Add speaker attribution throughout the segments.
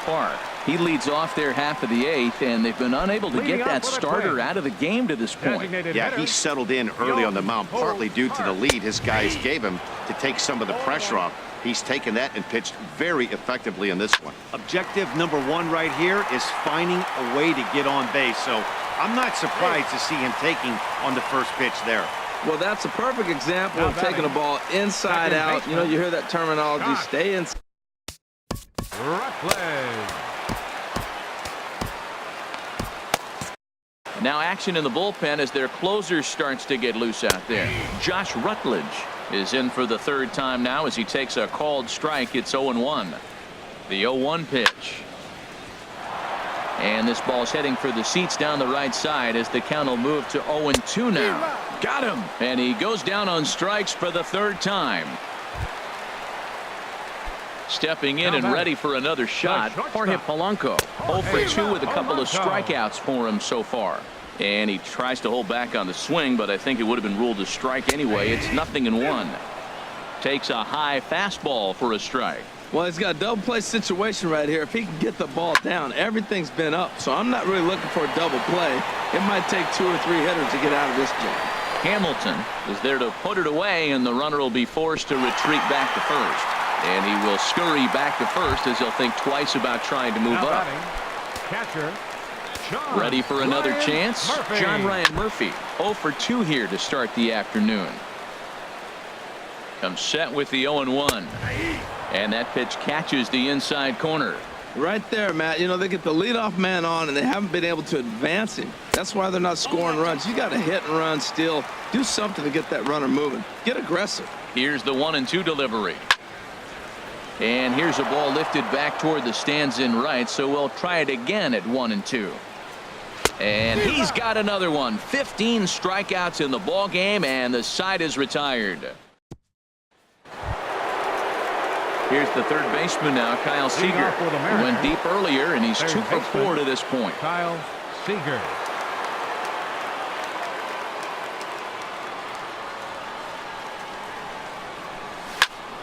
Speaker 1: far. He leads off their half of the eighth, and they've been unable to get that starter out of the game to this point.
Speaker 2: Yeah, he settled in early on the mound, partly due to the lead his guys gave him to take some of the pressure off. He's taken that and pitched very effectively in this one. Objective number one right here is finding a way to get on base. So I'm not surprised to see him taking on the first pitch there.
Speaker 3: Well, that's a perfect example of taking the ball inside out. You know, you hear that terminology, stay inside.
Speaker 1: Now action in the bullpen as their closer starts to get loose out there. Josh Rutledge is in for the third time now as he takes a called strike. It's 0-1. The 0-1 pitch. And this ball's heading for the seats down the right side as the count will move to 0-2 now. Got him. And he goes down on strikes for the third time. Stepping in and ready for another shot, Jorge Polanco. 0 for 2 with a couple of strikeouts for him so far. And he tries to hold back on the swing, but I think it would have been ruled a strike anyway. It's 0-1. Takes a high fastball for a strike.
Speaker 3: Well, he's got a double play situation right here. If he can get the ball down, everything's been up. So I'm not really looking for a double play. It might take 2 or 3 hitters to get out of this jam.
Speaker 1: Hamilton is there to put it away, and the runner will be forced to retreat back to first. And he will scurry back to first as he'll think twice about trying to move up.
Speaker 4: Catcher,
Speaker 1: ready for another chance. John Ryan Murphy 0 for 2 here to start the afternoon. Comes set with the 0-1. And that pitch catches the inside corner.
Speaker 3: Right there, Matt. You know, they get the leadoff man on, and they haven't been able to advance him. That's why they're not scoring runs. You got to hit and run still. Do something to get that runner moving. Get aggressive.
Speaker 1: Here's the 1-2 delivery. And here's a ball lifted back toward the stands in right, so we'll try it again at 1-2. And he's got another one. 15 strikeouts in the ball game, and the side is retired. Here's the third baseman now, Kyle Seager. He went deep earlier, and he's 2 for 4 to this point.
Speaker 4: Kyle Seager.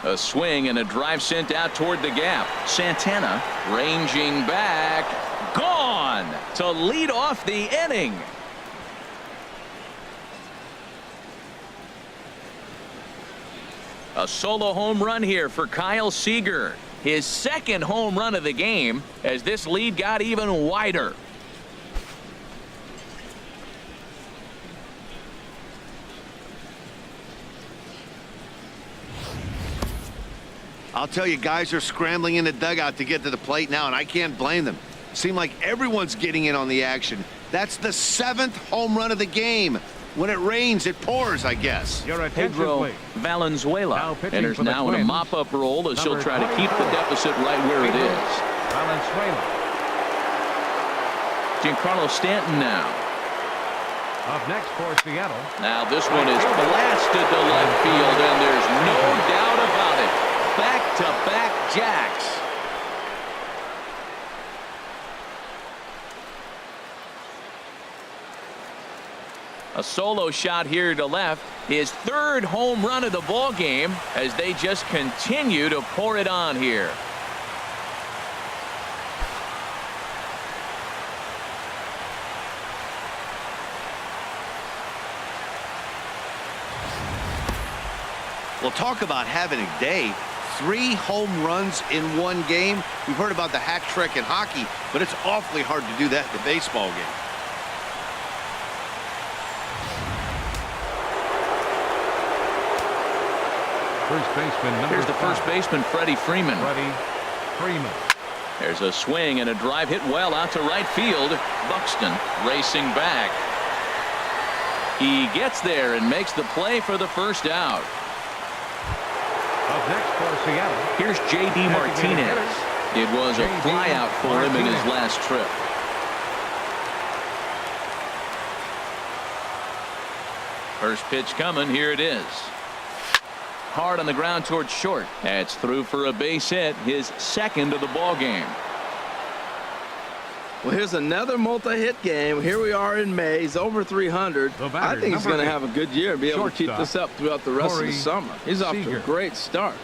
Speaker 1: A swing and a drive sent out toward the gap. Santana ranging back. Gone to lead off the inning. A solo home run here for Kyle Seager. His second home run of the game as this lead got even wider.
Speaker 2: I'll tell you, guys are scrambling in the dugout to get to the plate now, and I can't blame them. Seems like everyone's getting in on the action. That's the 7th home run of the game. When it rains, it pours, I guess.
Speaker 1: Pedro Valenzuela enters now in a mop-up role as he'll try to keep the deficit right where it is.
Speaker 4: Valenzuela.
Speaker 1: Giancarlo Stanton now.
Speaker 4: Up next for Seattle.
Speaker 1: Now this one is blasted to left field, and there's no doubt about it. Back-to-back jacks. A solo shot here to left. His 3rd home run of the ball game as they just continue to pour it on here.
Speaker 2: Well, talk about having a day. 3 home runs in one game. We've heard about the hat trick in hockey, but it's awfully hard to do that in a baseball game.
Speaker 4: First baseman,
Speaker 1: here's the first baseman, Freddie Freeman. There's a swing and a drive hit well out to right field. Buxton racing back. He gets there and makes the play for the first out.
Speaker 4: Up next for Seattle.
Speaker 1: Here's J.D. Martinez. It was a flyout for him in his last trip. First pitch coming. Here it is. Hard on the ground towards short. That's through for a base hit, his 2nd of the ball game.
Speaker 3: Well, here's another multi-hit game. Here we are in May. He's over 300. I think he's going to have a good year and be able to keep this up throughout the rest of the summer. He's off to a great start.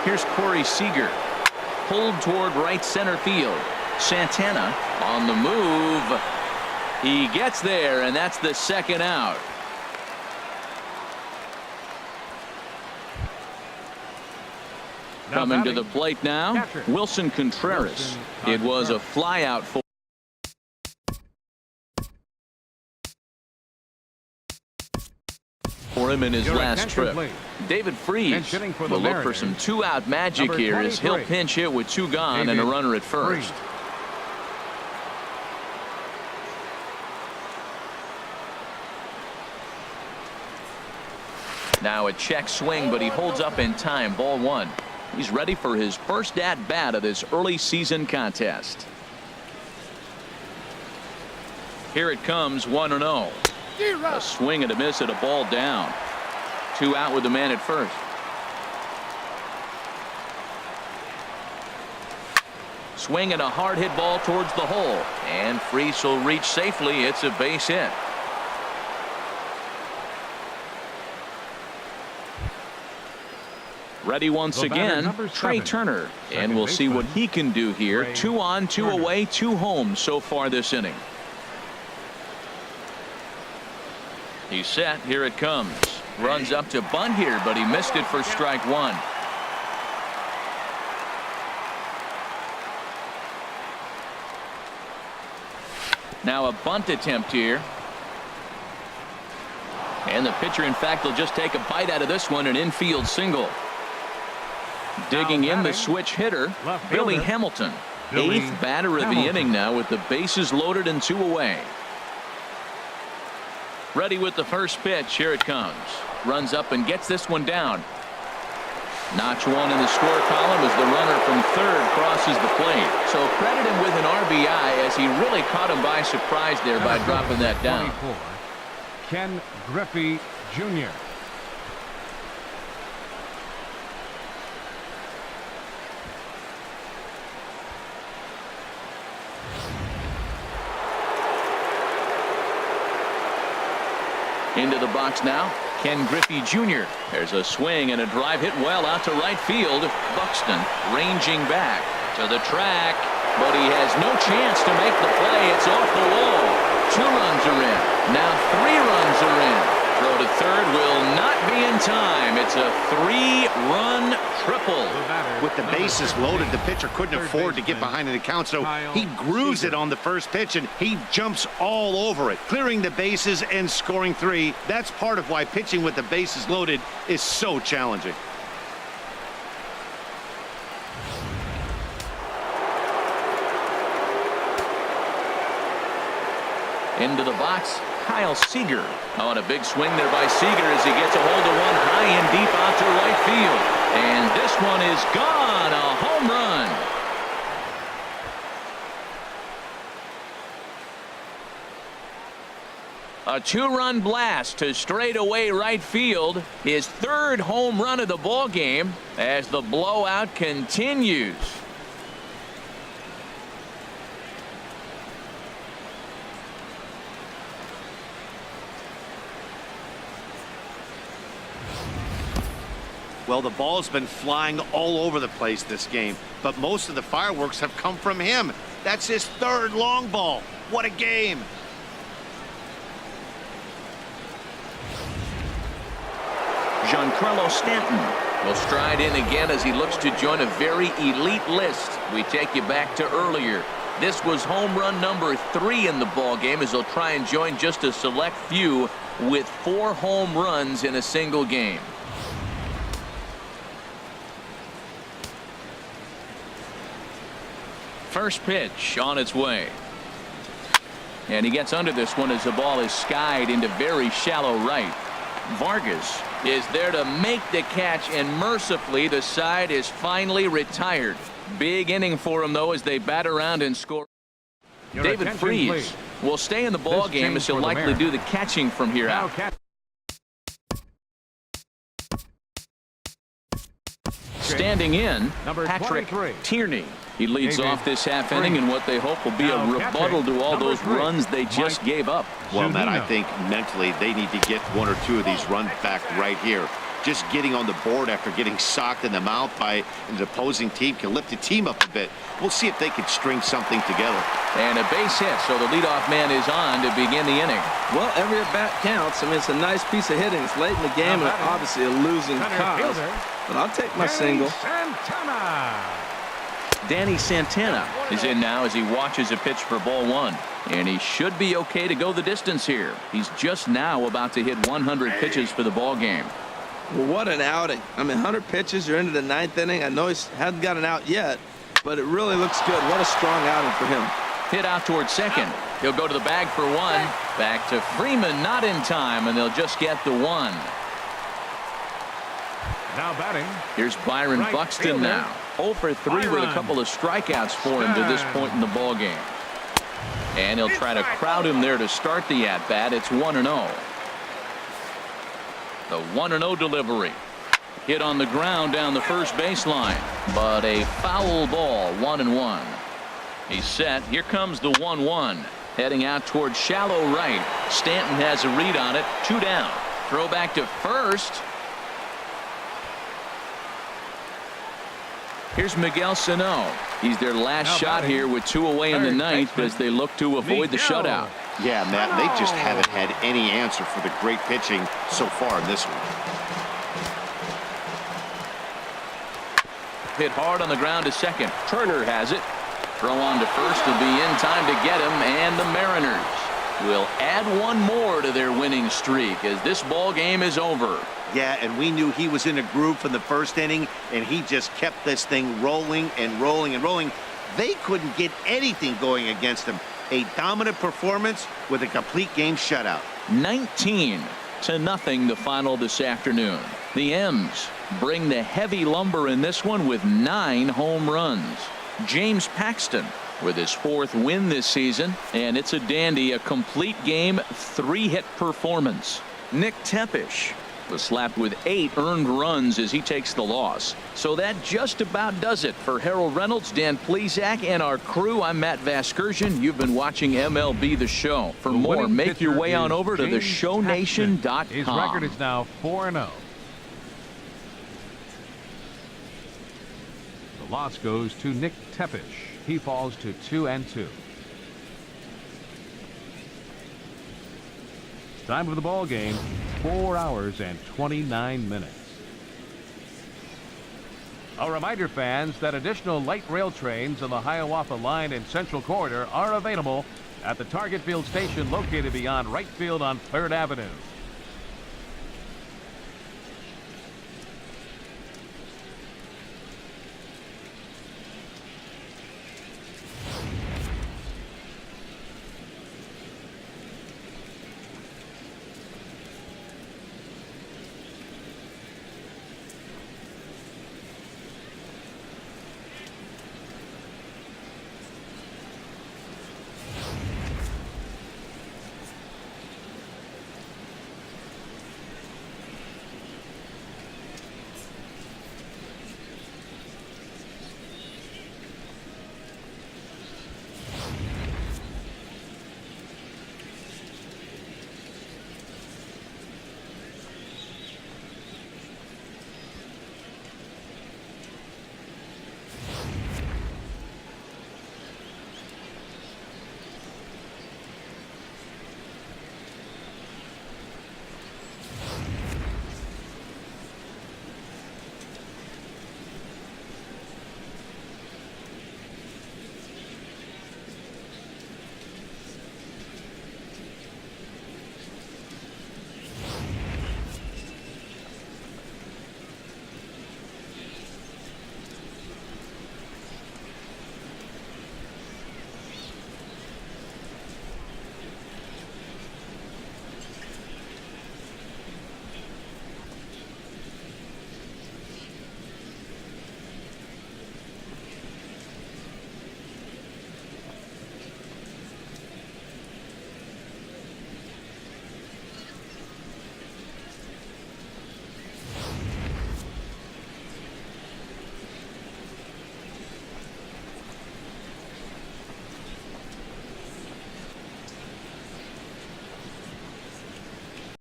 Speaker 1: Here's Corey Seager. Pulled toward right center field. Santana on the move. He gets there, and that's the second out. Coming to the plate now, Wilson Contreras. It was a flyout for him in his last trip. David Freese will look for some two-out magic here as he'll pinch hit with two gone and a runner at first. Now a check swing, but he holds up in time. Ball one. He's ready for his first at-bat of this early season contest. Here it comes, 1-0. A swing and a miss at a ball down. Two out with the man at first. Swing and a hard hit ball towards the hole. And Freese will reach safely. It's a base hit. Ready once again, Trey Turner. And we'll see what he can do here. 2 on, 2 away, 2 home so far this inning. He's set. Here it comes. Runs up to bunt here, but he missed it for strike one. Now a bunt attempt here. And the pitcher, in fact, will just take a bite out of this one, an infield single. Digging in the switch hitter, Billy Hamilton. 8th batter of the inning now with the bases loaded and 2 away. Ready with the first pitch. Here it comes. Runs up and gets this one down. Notch one in the score column as the runner from third crosses the plate. So credit him with an RBI as he really caught him by surprise there by dropping that down.
Speaker 4: 24, Ken Griffey Jr.
Speaker 1: Into the box now, Ken Griffey Jr. There's a swing and a drive hit well out to right field. Buxton ranging back to the track, but he has no chance to make the play. It's off the wall. 2 runs are in. Now 3 runs are in. Throw to third will not be in time. It's a 3-run triple.
Speaker 2: With the bases loaded, the pitcher couldn't afford to get behind an account, so he grooves it on the first pitch, and he jumps all over it, clearing the bases and scoring 3. That's part of why pitching with the bases loaded is so challenging.
Speaker 1: Into the box, Kyle Seager. On a big swing there by Seager as he gets a hold of one high and deep out to right field. And this one is gone. A home run. A 2-run blast to straightaway right field. His 3rd home run of the ball game as the blowout continues.
Speaker 2: Well, the ball's been flying all over the place this game, but most of the fireworks have come from him. That's his 3rd long ball. What a game.
Speaker 1: Giancarlo Stanton will stride in again as he looks to join a very elite list. We take you back to earlier. This was home run number 3 in the ball game as he'll try and join just a select few with 4 home runs in a single game. First pitch on its way. And he gets under this one as the ball is skied into very shallow right. Vargas is there to make the catch, and mercifully the side is finally retired. Big inning for him, though, as they bat around and score. David Freese will stay in the ball game as he'll likely do the catching from here out. Standing in, Patrick Tierney. He leads off this half inning in what they hope will be a rebuttal to all those runs they just gave up.
Speaker 2: Well, Matt, I think mentally they need to get 1 or 2 of these runs back right here. just getting on the board after getting socked in the mouth by an opposing team can lift the team up a bit. We'll see if they can string something together.
Speaker 1: And a base hit, so the leadoff man is on to begin the inning.
Speaker 3: Well, every at-bat counts. I mean, it's a nice piece of hitting. It's late in the game and obviously a losing cause. But I'll take my single.
Speaker 1: Danny Santana is in now as he watches a pitch for ball one. And he should be okay to go the distance here. He's just now about to hit 100 pitches for the ball game.
Speaker 3: Well, what an outing. I mean, 100 pitches, you're into the 9th inning. I know he hasn't got an out yet, but it really looks good. What a strong outing for him.
Speaker 1: Hit out towards second. He'll go to the bag for one. Back to Freeman, not in time, and they'll just get the one.
Speaker 4: Now batting.
Speaker 1: Here's Byron Buxton now. 0 for 3 with a couple of strikeouts for him to this point in the ball game. And he'll try to crowd him there to start the at-bat. It's 1-0. The 1-0 delivery. Hit on the ground down the first baseline. But a foul ball, 1-1. He's set. Here comes the 1-1. Heading out towards shallow right. Stanton has a read on it. 2 down. Throw back to first. Here's Miguel Sano. He's their last shot here with 2 away in the 9th as they look to avoid the shutout.
Speaker 2: Yeah, Matt, they just haven't had any answer for the great pitching so far in this one.
Speaker 1: Hit hard on the ground to second. Turner has it. Throw on to first will be in time to get him, and the Mariners will add one more to their winning streak as this ball game is over.
Speaker 2: Yeah, and we knew he was in a groove from the first inning, and he just kept this thing rolling and rolling and rolling. They couldn't get anything going against him. A dominant performance with a complete game shutout.
Speaker 1: 19-0 the final this afternoon. The M's bring the heavy lumber in this one with 9 home runs. James Paxton with his 4th win this season, and it's a dandy, a complete game 3-hit performance. Nick Tepish was slapped with 8 earned runs as he takes the loss. So that just about does it for Harold Reynolds, Dan Plesac, and our crew. I'm Matt Vasgersian. You've been watching MLB The Show. For more, make your way on over to theshownation.com.
Speaker 4: His record is now 4-0. The loss goes to Nick Tepish. He falls to 2-2. Time of the ball game, 4 hours and 29 minutes. A reminder, fans, that additional light rail trains on the Hiawatha Line and Central Corridor are available at the Target Field station located beyond Wright Field on 3rd Avenue.